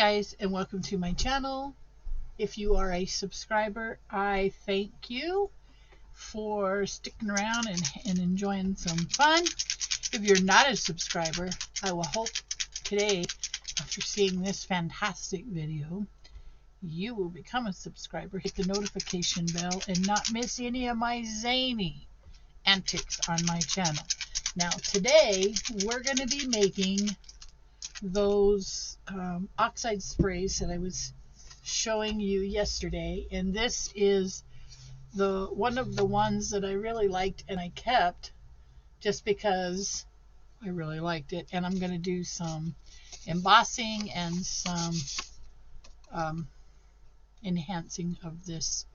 guys, and welcome to my channel. If you are a subscriber, I thank you for sticking around and enjoying some fun. If you're not a subscriber, I will hope today, after seeing this fantastic video, you will become a subscriber, hit the notification bell, and not miss any of my zany antics on my channel. Now today we're going to be making those oxide sprays that I was showing you yesterday, and this is one of the ones that I really liked and I kept just because I really liked it. And I'm going to do some embossing and some enhancing of this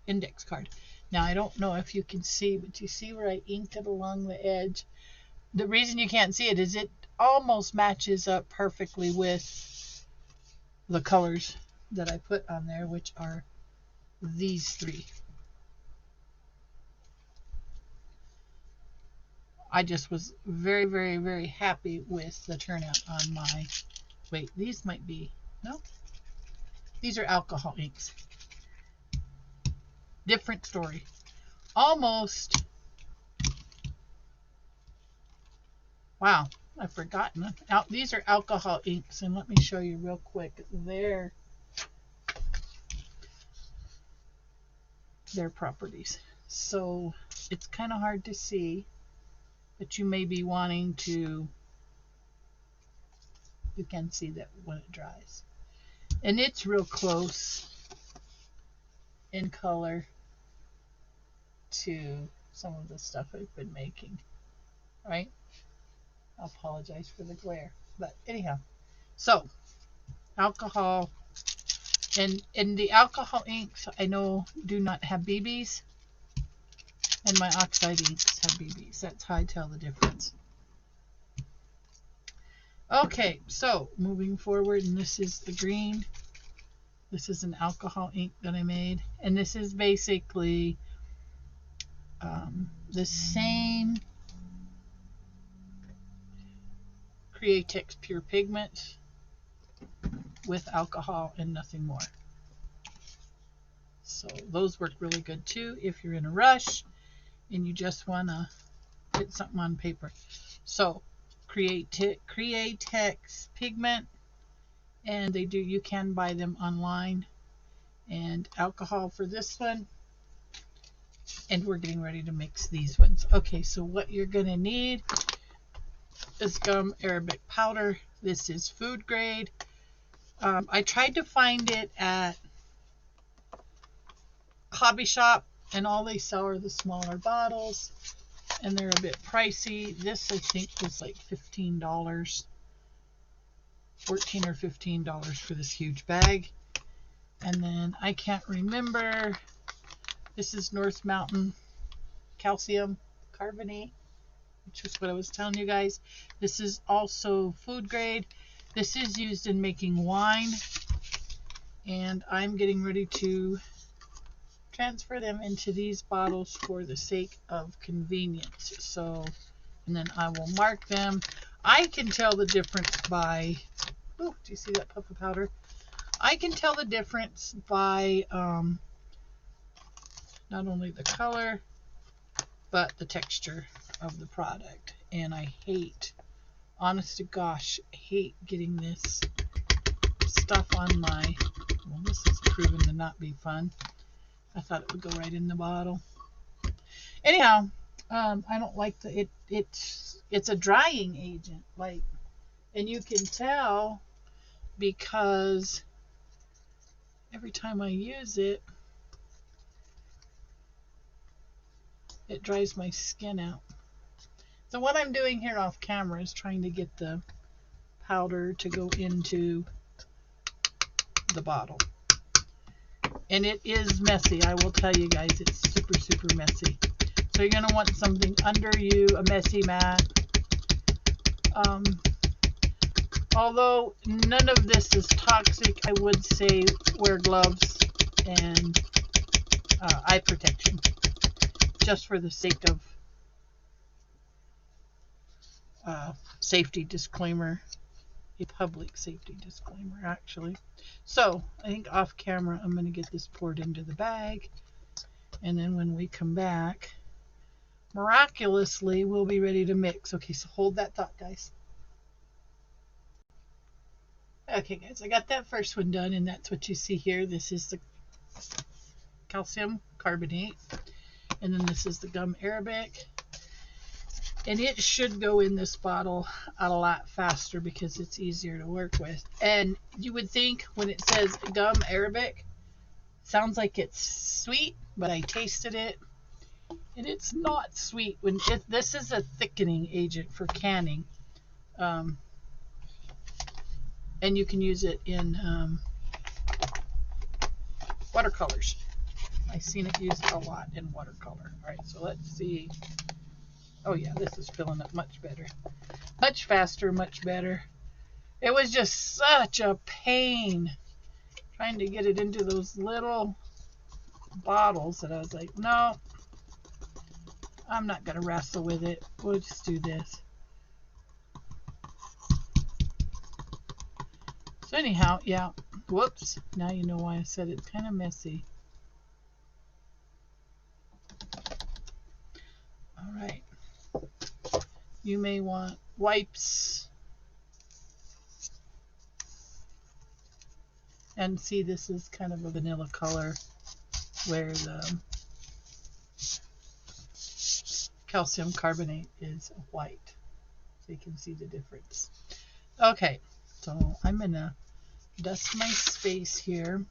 index card. Now I don't know if you can see, but you see where I inked it along the edge. The reason you can't see it is it almost matches up perfectly with the colors that I put on there, which are these three. I just was very, very, very happy with the turnout on my, wait, these might be, no, these are alcohol inks. Different story. Almost, wow, I've forgotten. These are alcohol inks, and let me show you real quick their properties. So it's kind of hard to see, but you may be wanting to, you can see that when it dries. And it's real close in color to some of the stuff I've been making, right? I apologize for the glare, but anyhow, so alcohol, and the alcohol inks I know do not have BBs, and my oxide inks have BBs. That's how I tell the difference. Okay, so moving forward, and this is the green. This is an alcohol ink that I made, and this is basically the same Createx Pure Pigment with alcohol and nothing more. So those work really good too if you're in a rush and you just want to put something on paper. So Createx Pigment, and you can buy them online, and alcohol for this one, and we're getting ready to mix these ones. Okay, so what you're going to need is gum Arabic powder. This is food grade. I tried to find it at Hobby Shop, and all they sell are the smaller bottles, and they're a bit pricey. This I think was like $15, $14 or $15 for this huge bag. And then I can't remember, this is North Mountain calcium carbonate, which is what I was telling you guys. This is also food grade. This is used in making wine, and I'm getting ready to transfer them into these bottles for the sake of convenience. So, and then I will mark them. I can tell the difference by, oh, do you see that puff of powder? I can tell the difference by not only the color, but the texture of the product. And I hate, honest to gosh, I hate getting this stuff on my, well, this is proven to not be fun. I thought it would go right in the bottle. Anyhow, I don't like it's a drying agent, like, and you can tell because every time I use it, it dries my skin out. So what I'm doing here off camera is trying to get the powder to go into the bottle. And it is messy, I will tell you guys, it's super, super messy. So you're going to want something under you, a messy mat. Although none of this is toxic, I would say wear gloves and eye protection, just for the sake of safety disclaimer a public safety disclaimer, actually. So I think off camera, I'm going to get this poured into the bag. And then when we come back, miraculously, we'll be ready to mix. Okay, so hold that thought, guys. Okay, guys, I got that first one done, and that's what you see here. This is the calcium carbonate, and then this is the gum arabic. And it should go in this bottle a lot faster because it's easier to work with. And you would think when it says gum arabic, sounds like it's sweet, but I tasted it and it's not sweet. This is a thickening agent for canning. And you can use it in watercolors. I've seen it used a lot in watercolor. All right, so let's see. Oh yeah, this is filling up much better. Much faster, much better. It was just such a pain trying to get it into those little bottles that I was like, no, I'm not going to wrestle with it. We'll just do this. So anyhow, yeah, whoops. Now you know why I said it's kind of messy. All right. You may want wipes. And see, this is kind of a vanilla color where the calcium carbonate is white. So you can see the difference. Okay, so I'm going to dust my space here.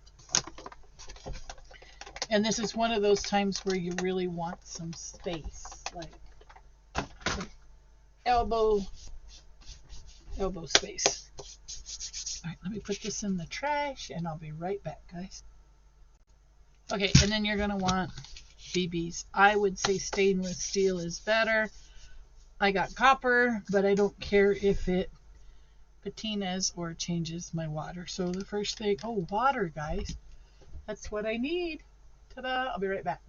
And this is one of those times where you really want some space, like elbow space. All right, let me put this in the trash and I'll be right back, guys. Okay, and then you're going to want BBs. I would say stainless steel is better. I got copper, but I don't care if it patinas or changes my water. So the first thing, oh, water, guys. That's what I need. Ta-da! I'll be right back.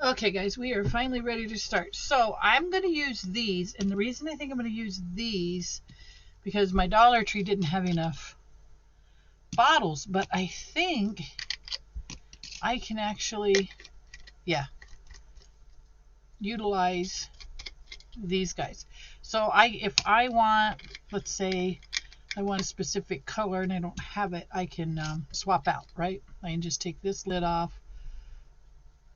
Okay, guys, we are finally ready to start. So I'm going to use these, and the reason I think I'm going to use these because my Dollar Tree didn't have enough bottles, but I think I can actually, yeah, utilize these guys. So if I want, let's say I want a specific color and I don't have it, I can swap out, right? I can just take this lid off,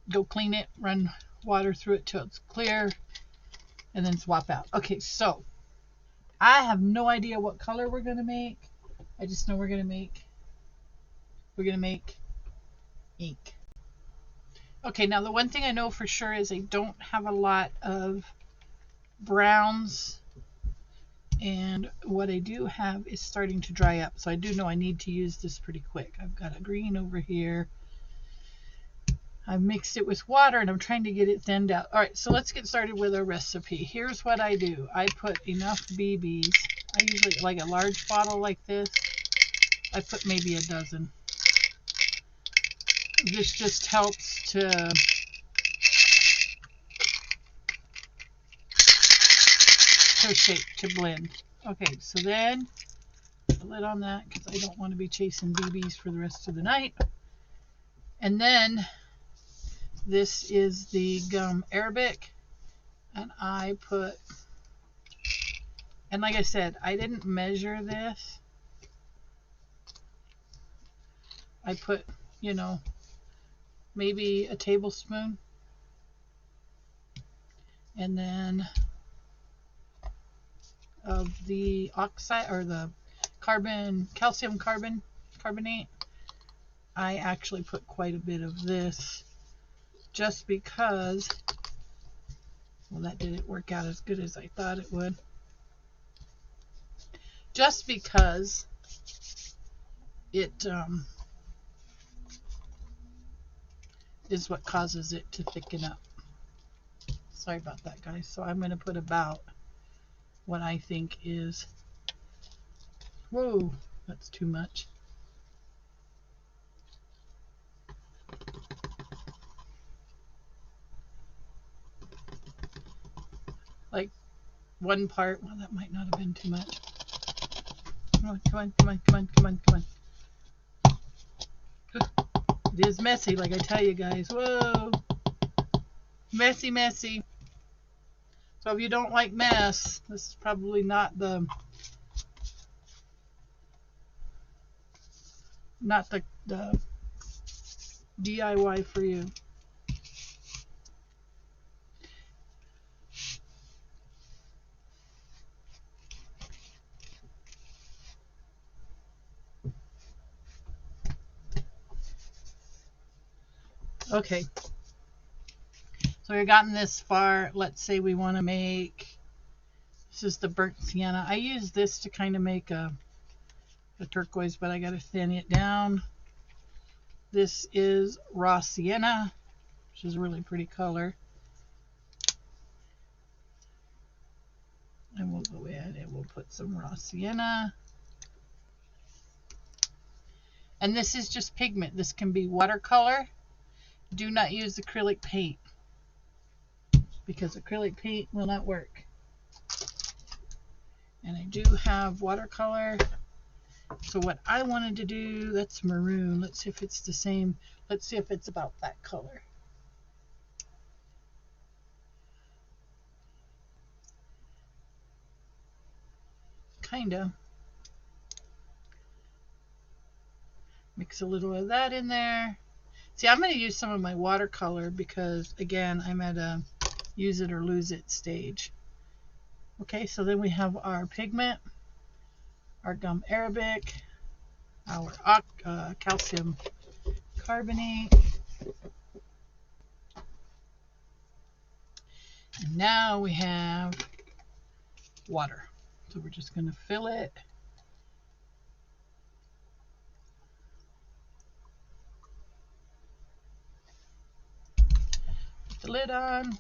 go clean it, run water through it till it's clear, and then swap out. Okay, so I have no idea what color we're going to make. I just know we're going to make ink. Okay, now the one thing I know for sure is I don't have a lot of browns, and what I do have is starting to dry up, so I do know I need to use this pretty quick. I've got a green over here. I've mixed it with water and I'm trying to get it thinned out. All right, so let's get started with our recipe. Here's what I do. I put enough BBs. I usually, like a large bottle like this, I put maybe a dozen. This just helps to shape, to blend. Okay, so then put the lid on that because I don't want to be chasing BBs for the rest of the night. And then this is the gum arabic, and I put, and like I said, I didn't measure this. I put, you know, maybe a tablespoon, and then of the oxide or the calcium carbonate. I actually put quite a bit of this just because, well, that didn't work out as good as I thought it would. Just because it is what causes it to thicken up. Sorry about that, guys. So I'm going to put about what I think is, whoa, that's too much. Like 1 part, well, that might not have been too much. Come on, come on, come on, come on, come on, come on. It is messy, like I tell you guys. Whoa. Messy, messy. So if you don't like mess, this is probably not the DIY for you. Okay. So we've gotten this far. Let's say we want to make, this is the burnt sienna. I use this to kind of make a turquoise, but I got to thin it down. This is raw sienna, which is a really pretty color. And we'll go in and we'll put some raw sienna. And this is just pigment. This can be watercolor. Do not use acrylic paint, because acrylic paint will not work. And I do have watercolor. So what I wanted to do, that's maroon. Let's see if it's the same. Let's see if it's about that color. Kinda. Mix a little of that in there. See, I'm going to use some of my watercolor because, again, I'm at a use it or lose it stage. Okay, so then we have our pigment, our gum arabic, our calcium carbonate. And now we have water. So we're just going to fill it. Put the lid on.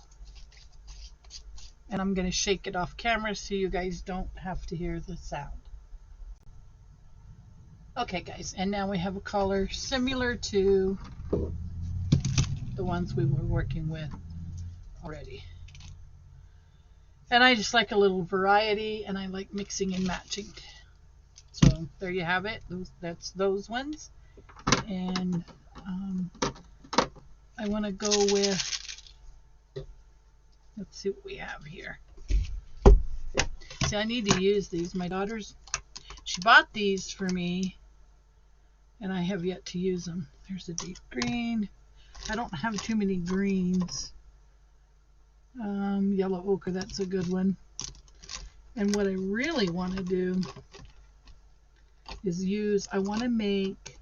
And I'm going to shake it off camera so you guys don't have to hear the sound. Okay guys, and now we have a color similar to the ones we were working with already. And I just like a little variety, and I like mixing and matching. So there you have it. That's those ones. And I want to go with, let's see what we have here. See, I need to use these. My daughter's, she bought these for me, and I have yet to use them. There's a deep green. I don't have too many greens. Yellow ochre, that's a good one. And what I really want to do is use, I want to make,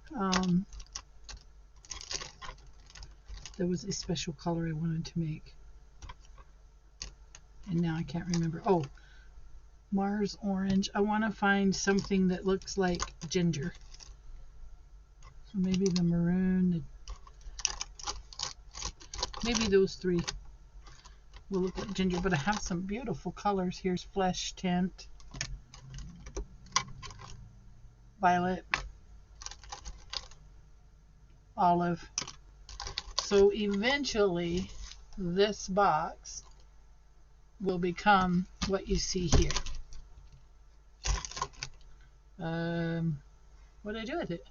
there was a special color I wanted to make. And now I can't remember. Oh, Mars orange. I want to find something that looks like ginger. So maybe the maroon, maybe those three will look like ginger, but I have some beautiful colors. Here's flesh tint, violet, olive. So eventually this box will become what you see here. What did I do with it?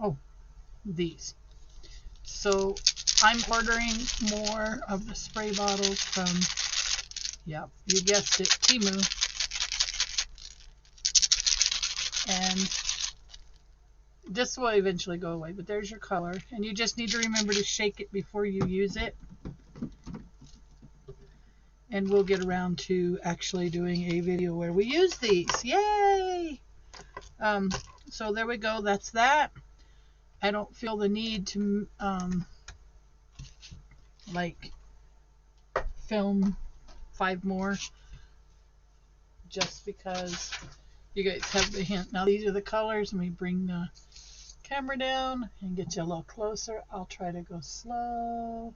Oh, these. So I'm ordering more of the spray bottles from, yep, you guessed it, Temu. And this will eventually go away, but there's your color. And you just need to remember to shake it before you use it. And we'll get around to actually doing a video where we use these. Yay! So there we go. That's that. I don't feel the need to like film 5 more, just because you guys have the hint. Now these are the colors. Let me bring the camera down and get you a little closer. I'll try to go slow.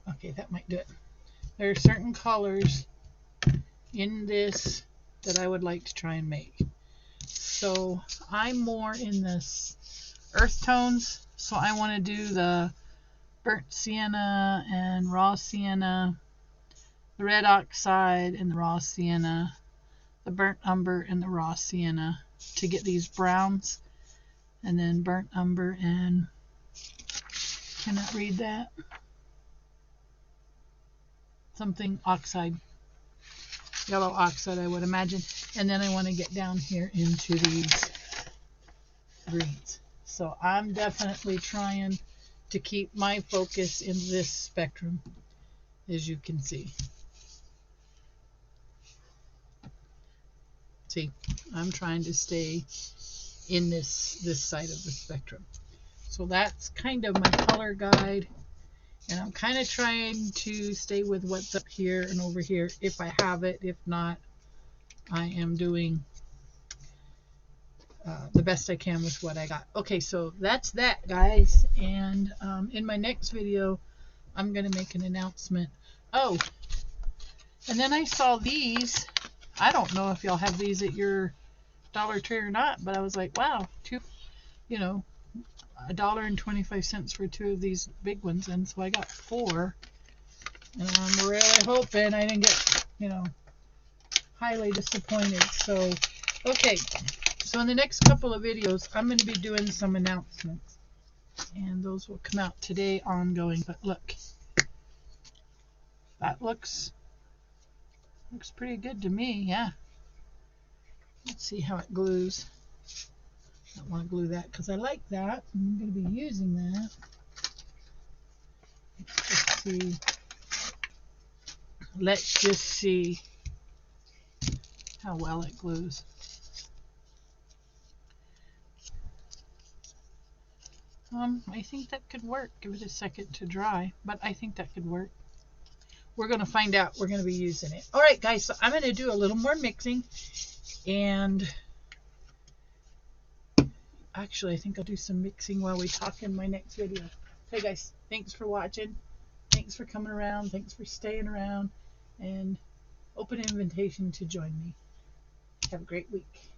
Okay, that might do it. There are certain colors in this that I would like to try and make. So I'm more in this earth tones, so I want to do the burnt sienna and raw sienna, the red oxide and the raw sienna, the burnt umber and the raw sienna to get these browns, and then burnt umber and, cannot read that, something oxide, yellow oxide I would imagine. And then I want to get down here into these greens. So I'm definitely trying to keep my focus in this spectrum, as you can see. See, I'm trying to stay in this side of the spectrum. So that's kind of my color guide, and I'm kind of trying to stay with what's up here and over here if I have it. If not, I am doing the best I can with what I got. Okay, so that's that, guys, and in my next video I'm going to make an announcement. Oh, and then I saw these. I don't know if y'all have these at your Dollar Tree or not, but I was like, wow, $1.25 for 2 of these big ones, and so I got 4, and I'm really hoping I didn't get, highly disappointed. So, okay, so in the next couple of videos, I'm going to be doing some announcements, and those will come out today ongoing. But look, that looks pretty good to me. Yeah. Let's see how it glues. I don't want to glue that because I like that. I'm going to be using that. Let's just see how well it glues. I think that could work. Give it a second to dry, but I think that could work. We're going to find out. We're going to be using it. All right, guys, so I'm going to do a little more mixing, and actually, I think I'll do some mixing while we talk in my next video. Hey, guys, thanks for watching. Thanks for coming around. Thanks for staying around, and open invitation to join me. Have a great week.